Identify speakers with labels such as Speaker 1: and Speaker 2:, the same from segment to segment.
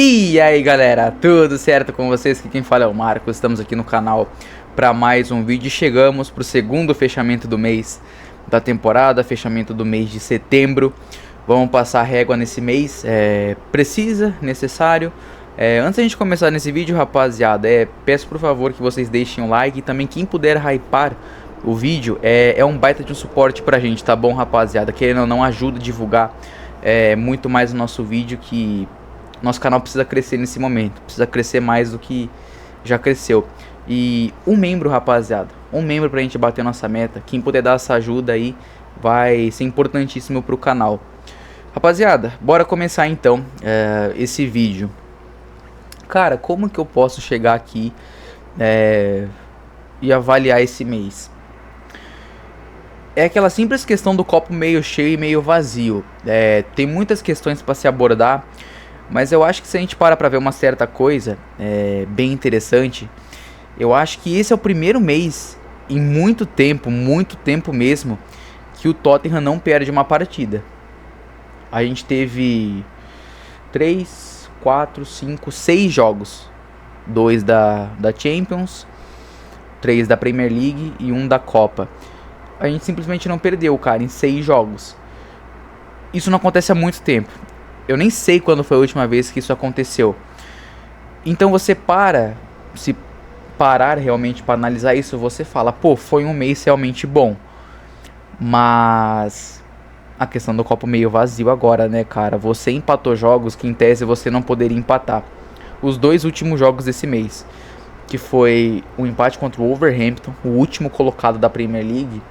Speaker 1: E aí galera, tudo certo com vocês? Aqui quem fala é o Marcos, estamos aqui no canal para mais um vídeo. Chegamos para o segundo fechamento do mês da temporada, fechamento do mês de setembro. Vamos passar a régua nesse mês, necessário. Antes da gente começar nesse vídeo, rapaziada, peço por favor que vocês deixem um like e também quem puder hypar o vídeo, é um baita de um suporte pra gente, tá bom, rapaziada? Querendo ou não, ajuda a divulgar muito mais o nosso vídeo, que nosso canal precisa crescer nesse momento, precisa crescer mais do que já cresceu. E um membro, rapaziada, um membro pra gente bater nossa meta, quem puder dar essa ajuda aí, vai ser importantíssimo pro canal. Rapaziada, bora começar então esse vídeo. Cara, como que eu posso chegar aqui e avaliar esse mês? É aquela simples questão do copo meio cheio e meio vazio. Tem muitas questões para se abordar, mas eu acho que se a gente para ver uma certa coisa bem interessante, eu acho que esse é o primeiro mês em muito tempo mesmo, que o Tottenham não perde uma partida. A gente teve 3, 4, 5, 6 jogos. 2 da Champions, 3 da Premier League e 1 da Copa. A gente simplesmente não perdeu, cara, em 6 jogos. Isso não acontece há muito tempo. Eu nem sei quando foi a última vez que isso aconteceu. Então você se parar realmente para analisar isso, você fala, pô, foi um mês realmente bom. Mas a questão do copo meio vazio agora, né, cara? Você empatou jogos que em tese você não poderia empatar. Os 2 últimos jogos desse mês, que foi o empate contra o Wolverhampton, o último colocado da Premier League,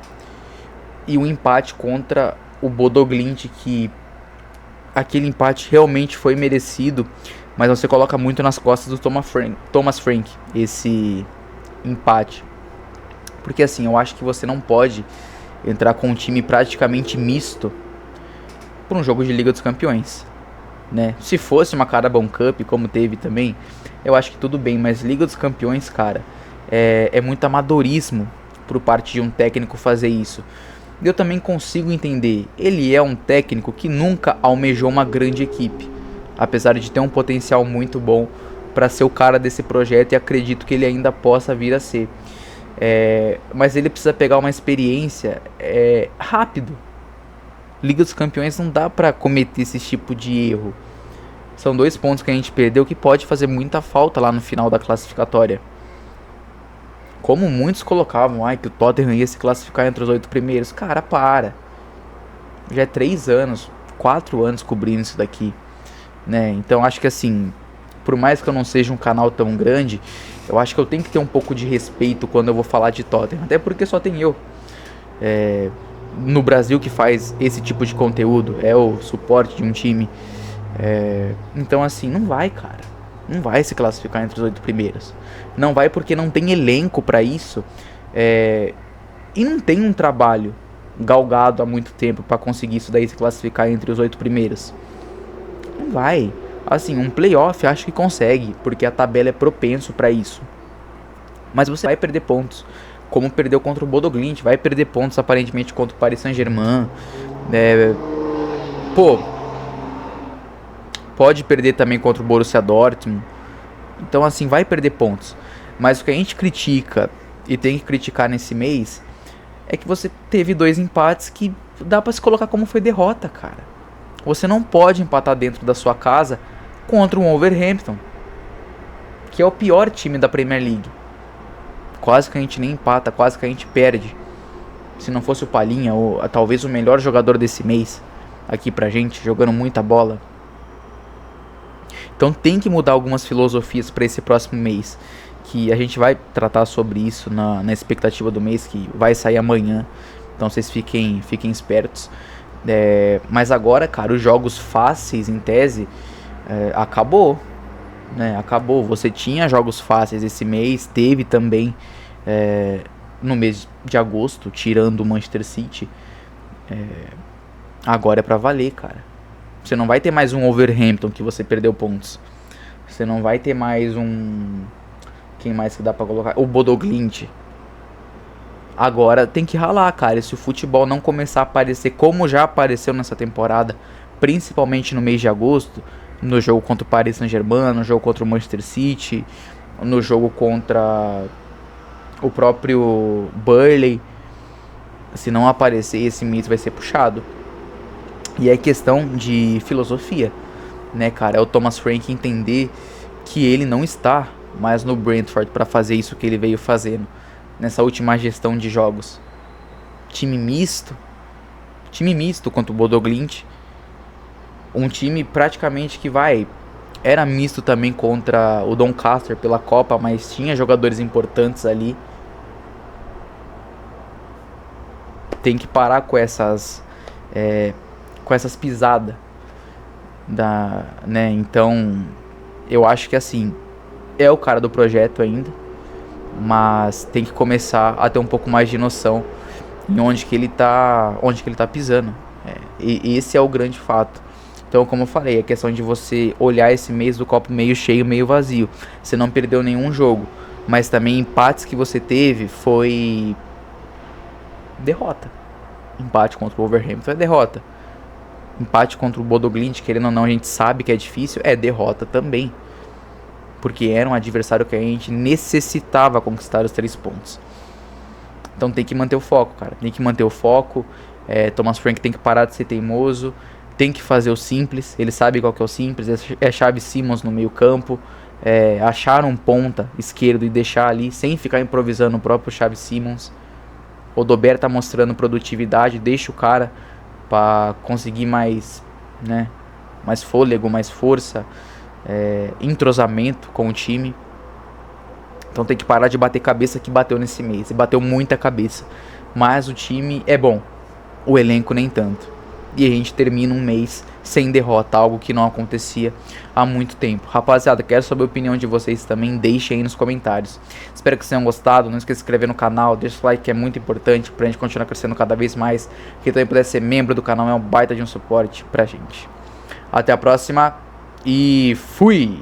Speaker 1: e o empate contra o Bodo Glimt, que aquele empate realmente foi merecido, mas você coloca muito nas costas do Thomas Frank esse empate. Porque assim, eu acho que você não pode entrar com um time praticamente misto para um jogo de Liga dos Campeões, né? Se fosse uma Carabao Cup, como teve também, eu acho que tudo bem, mas Liga dos Campeões, cara, é muito amadorismo por parte de um técnico fazer isso. Eu também consigo entender, ele é um técnico que nunca almejou uma grande equipe, apesar de ter um potencial muito bom para ser o cara desse projeto, e acredito que ele ainda possa vir a ser. Mas ele precisa pegar uma experiência rápido. Liga dos Campeões não dá pra cometer esse tipo de erro. São 2 pontos que a gente perdeu que pode fazer muita falta lá no final da classificatória. Como muitos colocavam, que o Tottenham ia se classificar entre os 8 primeiros. Cara, para. Já é 3 anos, 4 anos cobrindo isso daqui, né? Então acho que assim, por mais que eu não seja um canal tão grande, eu acho que eu tenho que ter um pouco de respeito quando eu vou falar de Tottenham. Até porque só tem eu no Brasil que faz esse tipo de conteúdo, o suporte de um time. Então assim, não vai, cara. Não vai se classificar entre os 8 primeiros. Não vai porque não tem elenco pra isso. E não tem um trabalho galgado há muito tempo pra conseguir isso daí, se classificar entre os 8 primeiros. Não vai. Assim, um playoff acho que consegue, porque a tabela é propenso pra isso. Mas você vai perder pontos, como perdeu contra o Bodo Glimt, vai perder pontos aparentemente contra o Paris Saint-Germain. Pode perder também contra o Borussia Dortmund. Então assim, vai perder pontos. Mas o que a gente critica e tem que criticar nesse mês é que você teve 2 empates que dá pra se colocar como foi derrota, cara. Você não pode empatar dentro da sua casa contra um Wolverhampton, que é o pior time da Premier League. Quase que a gente nem empata, quase que a gente perde. Se não fosse o Palhinha, ou talvez o melhor jogador desse mês aqui pra gente, jogando muita bola. Então tem que mudar algumas filosofias para esse próximo mês, que a gente vai tratar sobre isso na expectativa do mês, que vai sair amanhã. Então vocês fiquem espertos. Mas agora, cara, os jogos fáceis, em tese, acabou, né? Acabou. Você tinha jogos fáceis esse mês, teve também no mês de agosto, tirando o Manchester City. Agora é pra valer, cara. Você não vai ter mais um Wolverhampton que você perdeu pontos. Você não vai ter mais um... Quem mais que dá pra colocar? O Bodo Glimt. Agora tem que ralar, cara. E se o futebol não começar a aparecer como já apareceu nessa temporada, principalmente no mês de agosto, no jogo contra o Paris Saint-Germain, no jogo contra o Manchester City, no jogo contra o próprio Burnley. Se não aparecer, esse mês vai ser puxado. E é questão de filosofia, né, cara? É o Thomas Frank entender que ele não está mais no Brentford para fazer isso que ele veio fazendo nessa última gestão de jogos. Time misto contra o Bodo Glimt, um time praticamente que era misto também contra o Doncaster pela Copa, mas tinha jogadores importantes ali. Tem que parar com essas pisadas né? Então eu acho que assim, é o cara do projeto ainda, mas tem que começar a ter um pouco mais de noção em onde que ele tá pisando. E esse é o grande fato. Então, como eu falei, é questão de você olhar esse mês do copo meio cheio, meio vazio. Você não perdeu nenhum jogo, mas também empates que você teve foi derrota. Empate contra o Wolverhampton é derrota. Empate contra o Bodo Glimt, querendo ou não, a gente sabe que é difícil, é derrota também. Porque era um adversário que a gente necessitava conquistar os 3 pontos. Então tem que manter o foco, cara. Tem que manter o foco. Thomas Frank tem que parar de ser teimoso. Tem que fazer o simples. Ele sabe qual que é o simples. É Xavi Simons no meio campo. Achar um ponta esquerdo e deixar ali, sem ficar improvisando o próprio Xavi Simons. O Dober tá mostrando produtividade. Deixa o cara para conseguir mais, né, mais fôlego, mais força, entrosamento com o time. Então tem que parar de bater cabeça que bateu nesse mês. E bateu muita cabeça. Mas o time é bom. O elenco nem tanto. E a gente termina um mês sem derrota. Algo que não acontecia há muito tempo. Rapaziada, quero saber a opinião de vocês também. Deixem aí nos comentários. Espero que vocês tenham gostado. Não esqueça de se inscrever no canal. Deixa o like que é muito importante pra gente continuar crescendo cada vez mais. Quem também puder ser membro do canal é um baita de um suporte pra gente. Até a próxima. E fui!